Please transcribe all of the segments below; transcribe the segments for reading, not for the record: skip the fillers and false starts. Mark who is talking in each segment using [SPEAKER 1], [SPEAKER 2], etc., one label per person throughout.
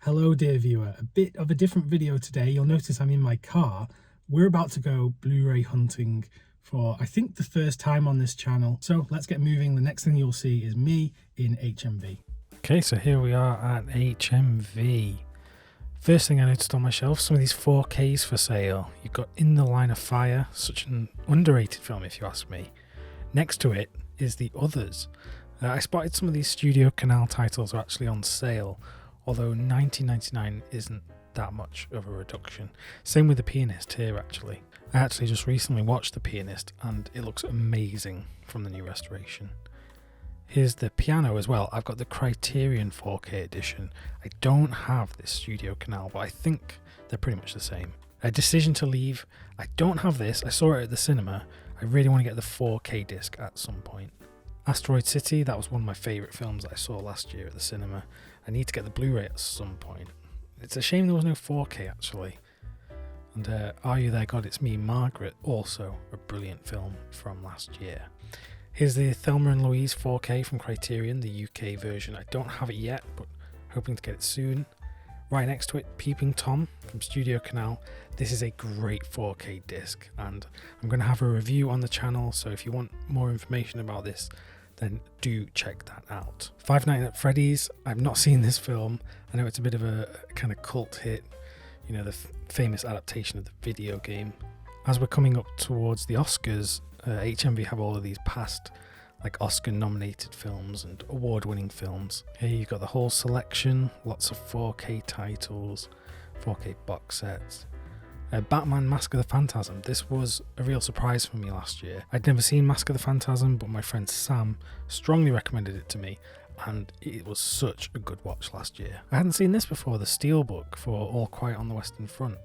[SPEAKER 1] Hello dear viewer, a bit of a different video today. You'll notice I'm in my car. We're about to go Blu-ray hunting for I think the first time on this channel. So let's get moving. The next thing you'll see is me in HMV.
[SPEAKER 2] Okay, so here we are at HMV. First thing I noticed on my shelf, some of these 4Ks for sale. You've got In the Line of Fire, such an underrated film if you ask me. Next to it is The Others. I spotted some of these Studio Canal titles are actually on sale, although $19.99 isn't that much of a reduction. Same with The Pianist here actually. I actually just recently watched The Pianist and it looks amazing from the new restoration. Here's the piano as well. I've got the Criterion 4K edition. I don't have this Studio Canal, but I think they're pretty much the same. A Decision to Leave. I don't have this. I saw it at the cinema. I really want to get the 4K disc at some point. Asteroid City, that was one of my favourite films that I saw last year at the cinema. I need to get the Blu-ray at some point. It's a shame there was no 4K actually. And Are You There God, It's Me, Margaret, also a brilliant film from last year. Here's the Thelma and Louise 4K from Criterion, the UK version. I don't have it yet, but hoping to get it soon. Right next to it, Peeping Tom from Studio Canal. This is a great 4K disc, and I'm going to have a review on the channel, so if you want more information about this, then do check that out. Five Nights at Freddy's. I've not seen this film. I know it's a bit of a kind of cult hit, you know, the famous adaptation of the video game. As we're coming up towards the Oscars, HMV have all of these past like Oscar nominated films and award-winning films. Here you've got the whole selection, lots of 4K titles, 4K box sets. Batman Mask of the Phantasm. This was a real surprise for me last year. I'd never seen Mask of the Phantasm, but my friend Sam strongly recommended it to me, and it was such a good watch last year. I hadn't seen this before, the Steelbook for All Quiet on the Western Front.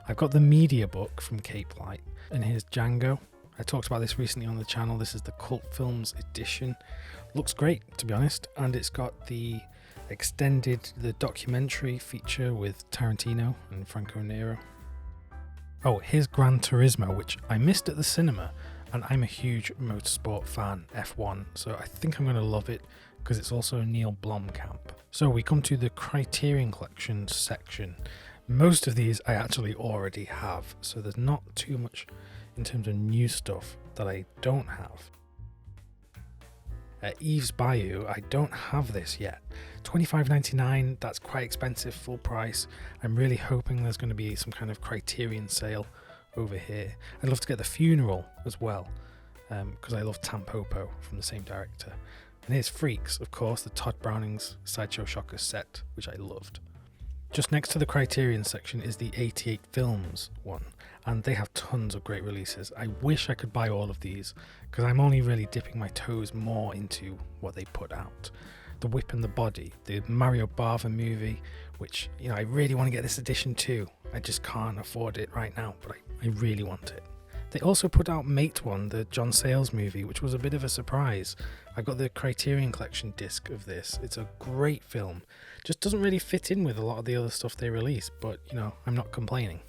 [SPEAKER 2] I've got the media book from Cape Light, and here's Django. I talked about this recently on the channel. This is the Cult Films edition. Looks great, to be honest, and it's got the documentary feature with Tarantino and Franco Nero. Oh, here's Gran Turismo, which I missed at the cinema, and I'm a huge motorsport fan, F1, so I think I'm going to love it because it's also Neil Blomkamp. So we come to the Criterion Collection section. Most of these I actually already have, so there's not too much in terms of new stuff that I don't have. Eve's Bayou, I don't have this yet. $25.99, that's quite expensive, full price. I'm really hoping there's going to be some kind of Criterion sale over here. I'd love to get The Funeral as well, because I love Tampopo from the same director. And here's Freaks, of course, the Todd Browning's Sideshow Shockers set, which I loved. Just next to the Criterion section is the 88 Films one, and they have tons of great releases. I wish I could buy all of these, because I'm only really dipping my toes more into what they put out. The Whip and the Body, the Mario Bava movie, which, you know, I really want to get this edition too. I just can't afford it right now, but I really want it. They also put out Mate One, the John Sayles movie, which was a bit of a surprise. I've got the Criterion Collection disc of this. It's a great film. Just doesn't really fit in with a lot of the other stuff they release, but, you know, I'm not complaining.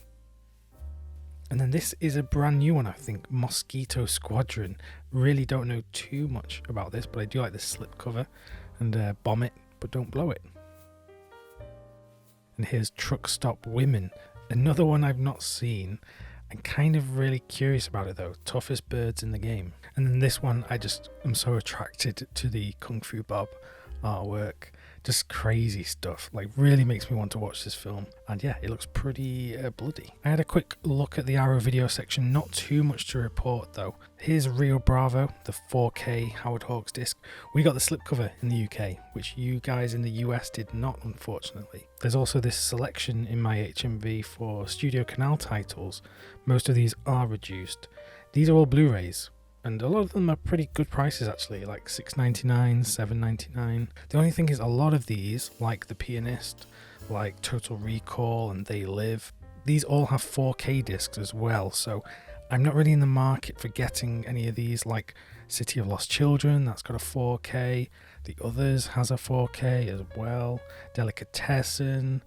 [SPEAKER 2] And then this is a brand new one, I think, Mosquito Squadron. Really don't know too much about this, but I do like the slipcover. And Bomb It, but don't blow it. And here's Truck Stop Women, another one I've not seen. I'm kind of really curious about it though. Toughest birds in the game. And then this one, I just am so attracted to the Kung Fu Bob artwork. Just crazy stuff. Like, really makes me want to watch this film. And yeah, it looks pretty bloody. I had a quick look at the Arrow video section. Not too much to report though. Here's Rio Bravo, the 4K Howard Hawks disc. We got the slipcover in the UK, which you guys in the US did not, unfortunately. There's also this selection in my HMV for Studio Canal titles. Most of these are reduced. These are all Blu-rays, and a lot of them are pretty good prices actually, like $6.99, $7.99. The only thing is a lot of these, like The Pianist, like Total Recall and They Live, these all have 4K discs as well, so I'm not really in the market for getting any of these, like City of Lost Children, that's got a 4K, The Others has a 4K as well, Delicatessen,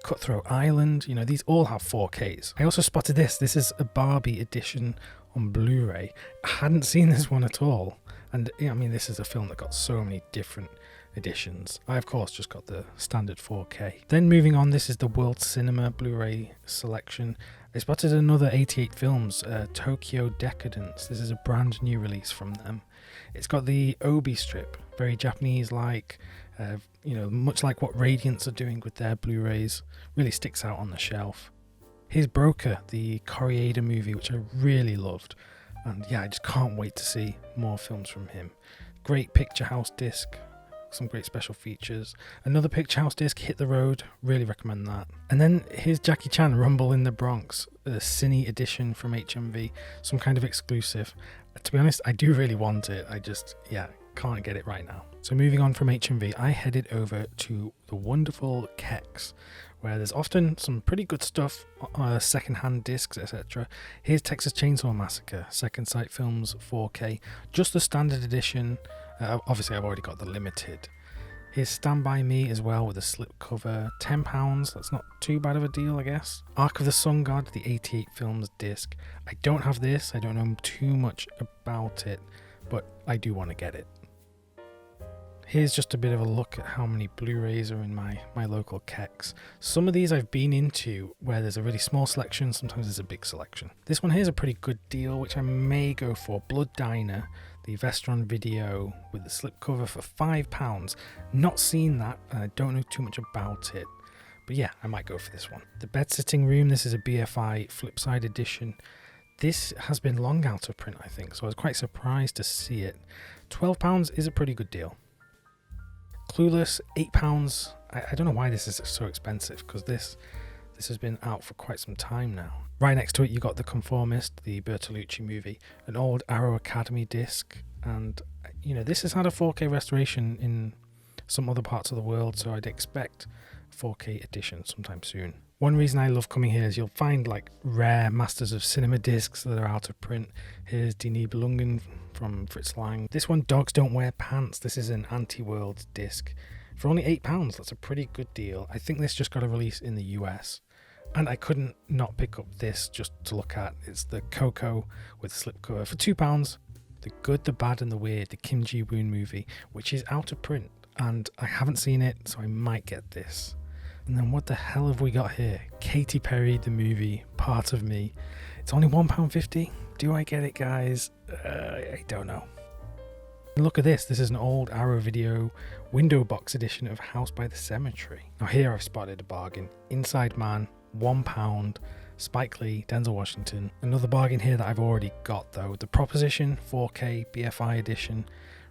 [SPEAKER 2] Cutthroat Island, you know, these all have 4Ks. I also spotted this is a Barbie edition on Blu-ray. I hadn't seen this one at all, and I mean, this is a film that got so many different editions. I of course just got the standard 4K. Then moving on, this is the World Cinema Blu-ray selection. I spotted another 88 Films, Tokyo Decadence. This is a brand new release from them. It's got the Obi strip, very Japanese-like, much like what Radiance are doing with their Blu-rays. Really sticks out on the shelf. Here's Broker, the Koreeda movie, which I really loved. And yeah, I just can't wait to see more films from him. Great picture house disc, some great special features. Another picture house disc, Hit the Road, really recommend that. And then here's Jackie Chan, Rumble in the Bronx, a cine edition from HMV, some kind of exclusive. To be honest, I do really want it, I just, can't get it right now. So moving on from HMV, I headed over to the wonderful CEX, where there's often some pretty good stuff, second-hand discs, etc. Here's Texas Chainsaw Massacre, Second Sight Films 4K, just the standard edition. Obviously, I've already got the limited. Here's Stand By Me as well with a slipcover, £10. That's not too bad of a deal, I guess. Ark of the Sun God, the 88 Films disc. I don't have this. I don't know too much about it, but I do want to get it. Here's just a bit of a look at how many Blu-rays are in my local CEX. Some of these I've been into where there's a really small selection, sometimes there's a big selection. This one here's a pretty good deal, which I may go for. Blood Diner, the Vestron video with the slipcover for £5. Not seen that, and I don't know too much about it. But yeah, I might go for this one. The Bed Sitting Room, this is a BFI Flipside edition. This has been long out of print, I think, so I was quite surprised to see it. £12 is a pretty good deal. Clueless, £8. I don't know why this is so expensive, because this has been out for quite some time now. Right next to it you got The Conformist, the Bertolucci movie, an old Arrow Academy disc, and this has had a 4K restoration in some other parts of the world, so I'd expect a 4K edition sometime soon. One reason I love coming here is you'll find like rare Masters of Cinema discs that are out of print. Here's Die Nibelungen from Fritz Lang. This one, Dogs Don't Wear Pants. This is an Anti-World disc for only £8. That's a pretty good deal. I think this just got a release in the US. And I couldn't not pick up this just to look at. It's the Coco with slipcover for £2. The Good, the Bad and the Weird, the Kim Ji-woon movie, which is out of print. And I haven't seen it, so I might get this. And then what the hell have we got here? Katy Perry, the movie, Part of Me. It's only £1.50. Do I get it, guys? I don't know. And look at this. This is an old Arrow Video window box edition of House by the Cemetery. Now here I've spotted a bargain. Inside Man, £1. Spike Lee, Denzel Washington. Another bargain here that I've already got though. The Proposition 4K BFI edition.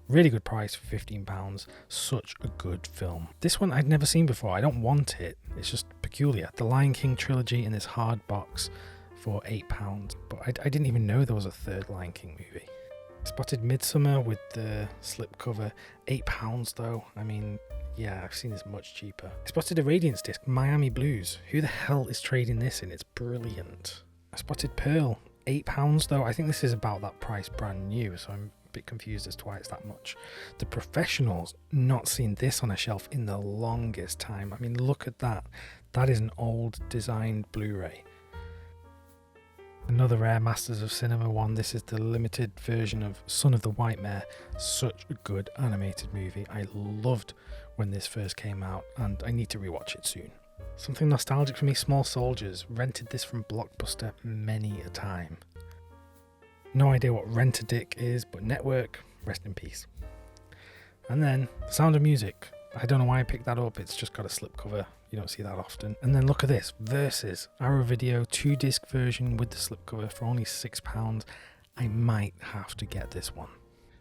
[SPEAKER 2] Really good price for £15. Such a good film. This one I'd never seen before. I don't want it. It's just peculiar. The Lion King trilogy in this hard box for £8. But I didn't even know there was a third Lion King movie. Spotted Midsummer with the slipcover. £8 though. I mean, yeah, I've seen this much cheaper. I spotted a Radiance disc, Miami Blues. Who the hell is trading this in? It's brilliant. I spotted Pearl. £8 though. I think this is about that price brand new, so I'm a bit confused as to why it's that much. The Professionals, not seen this on a shelf in the longest time. I mean, look at that. That is an old designed Blu-ray. Another rare Masters of Cinema one. This is the limited version of Son of the White Mare. Such a good animated movie. I loved when this first came out, and I need to rewatch it soon. Something nostalgic for me, Small Soldiers. Rented this from Blockbuster many a time. No idea what Rent-A-Dick is, but Network, rest in peace. And then The Sound of Music. I don't know why I picked that up, it's just got a slipcover. You don't see that often. And then look at this, Versus, Arrow Video 2-disc version with the slipcover for only £6. I might have to get this one.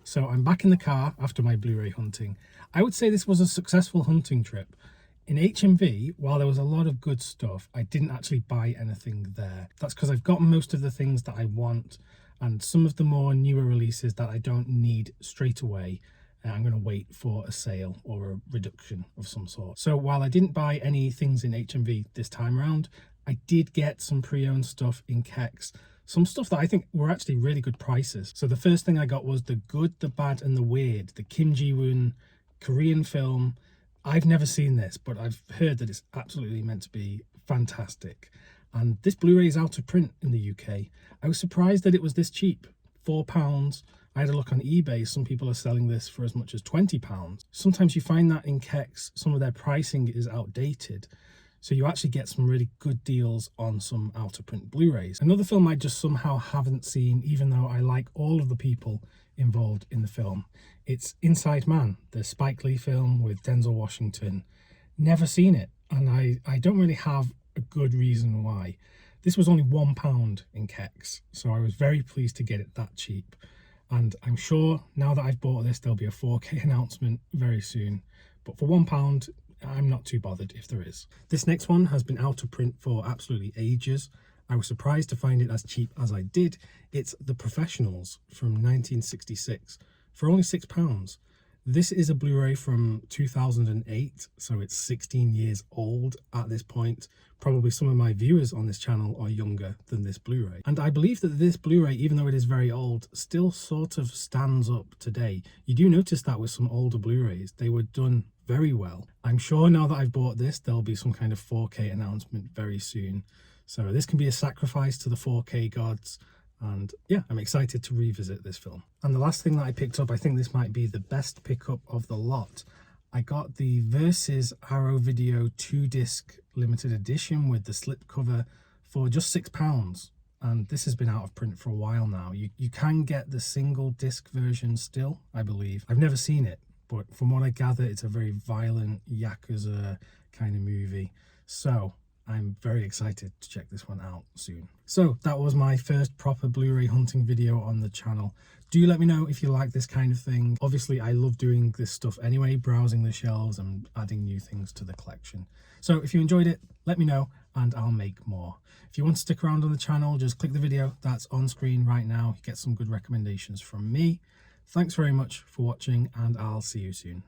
[SPEAKER 1] So I'm back in the car after my Blu-ray hunting. I would say this was a successful hunting trip. In HMV, while there was a lot of good stuff, I didn't actually buy anything there. That's because I've got most of the things that I want, and some of the more newer releases that I don't need straight away, I'm going to wait for a sale or a reduction of some sort. So while I didn't buy any things in HMV this time around, I did get some pre-owned stuff in CEX. Some stuff that I think were actually really good prices. So the first thing I got was The Good, the Bad and the Weird, the Kim Ji-woon Korean film. I've never seen this, but I've heard that it's absolutely meant to be fantastic. And this Blu-ray is out of print in the UK. I was surprised that it was this cheap, £4. I had a look on eBay, some people are selling this for as much as £20. Sometimes you find that in CEX, some of their pricing is outdated. So you actually get some really good deals on some out-of-print Blu-rays. Another film I just somehow haven't seen, even though I like all of the people involved in the film. It's Inside Man, the Spike Lee film with Denzel Washington. Never seen it, and I don't really have a good reason why. This was only £1 in CEX, so I was very pleased to get it that cheap. And I'm sure now that I've bought this, there'll be a 4K announcement very soon. But for £1, I'm not too bothered if there is. This next one has been out of print for absolutely ages. I was surprised to find it as cheap as I did. It's The Professionals from 1966 for only £6. This is a Blu-ray from 2008, so it's 16 years old at this point. Probably some of my viewers on this channel are younger than this Blu-ray. And I believe that this Blu-ray, even though it is very old, still sort of stands up today. You do notice that with some older Blu-rays, they were done very well. I'm sure now that I've bought this, there'll be some kind of 4K announcement very soon. So this can be a sacrifice to the 4K gods. And yeah, I'm excited to revisit this film. And the last thing that I picked up, I think this might be the best pickup of the lot. I got the Versus Arrow Video 2-disc limited edition with the slipcover for just £6. And this has been out of print for a while now. You can get the single disc version still, I believe. I've never seen it, but from what I gather, it's a very violent Yakuza kind of movie. So I'm very excited to check this one out soon. So that was my first proper Blu-ray hunting video on the channel. Do let me know if you like this kind of thing. Obviously, I love doing this stuff anyway, browsing the shelves and adding new things to the collection. So if you enjoyed it, let me know and I'll make more. If you want to stick around on the channel, just click the video that's on screen right now. You get some good recommendations from me. Thanks very much for watching and I'll see you soon.